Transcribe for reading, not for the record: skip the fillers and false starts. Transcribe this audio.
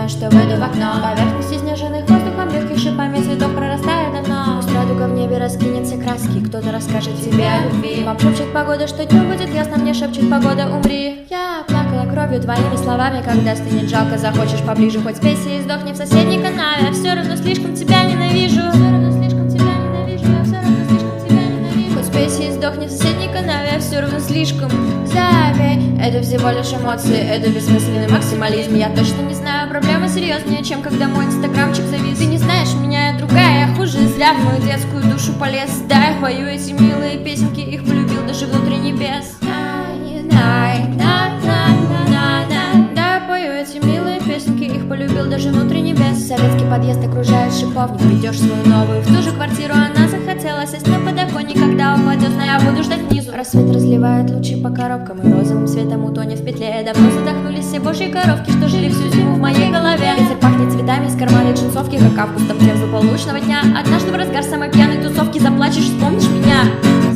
знаю, что выйду в окно. Поверхности снежных воздухом легких шипами цветов прорастает давно. Пусть радуга в небе раскинет все краски, кто-то расскажет тебе о любви. Вам шепчет погода, что днем будет ясно, мне шепчет погода, умри. Я плакала кровью твоими словами, когда стынет жалко, захочешь поближе, хоть спейся и сдохни в соседней канаве. Я все равно слишком тебя ненавижу. Все равно слишком тебя ненавижу. Я все равно слишком тебя ненавижу. Хоть спейся и сдохни в соседней канаве. Я все равно слишком. Забей, это всего лишь эмоции, это бессмысленный максимализм. Я точно не знаю, проблема серьезнее, чем когда мой инстаграмчик завис. Ты не знаешь меня, я другая, я хуже. Зря в мою детскую душу полез. Да, я пою эти милые песенки, их полюбил даже внутри небес. Да, я пою эти милые песенки, их полюбил даже внутри небес. Советский подъезд окружает шиповник, ведешь свою новую в ту же квартиру. Она захотела сесть на подоконник, когда упадет, но я буду ждать внизу. Рассвет разливает лучи по коробкам, и розовым светом утонет в петле. Давно задохнулись все божьи коровки, что жили всю зиму в моей голове. Ветер пахнет цветами из кармана джинсовки, как августом в полуночного дня. Однажды в разгар самой пьяной тусовки заплачешь, вспомнишь меня.